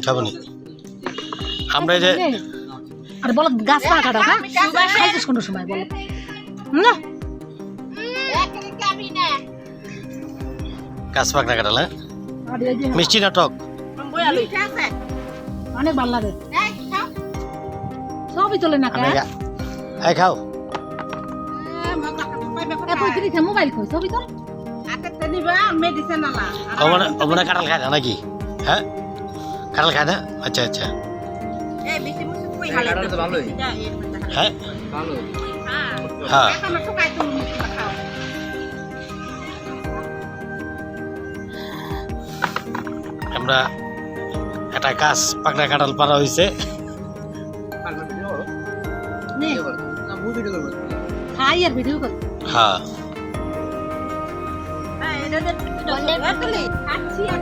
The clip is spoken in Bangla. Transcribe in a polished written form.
খাবো নি আমরা এই যে আর বল গাছ না কাটা হ্যাঁ খাইছিস কোন সময় বল না গাছ পাকনা কাটালে আর এই যে মিষ্টি না টক অনেক ভালো লাগে সবই চলে না আমি এই খাও তুই কি দিছিস মোবাইল কই ছবি তোল ওমনে কাঁঠাল খায় না নাকি হ্যাঁ কাঁঠাল খায় না আচ্ছা আচ্ছা হ্যাঁ হ্যাঁ আমরা একটা গাছ পাকনা কাঁঠাল পাড়া হয়েছে খাই আর ভিডিও কর হ্যাঁ খাচ্ছি আর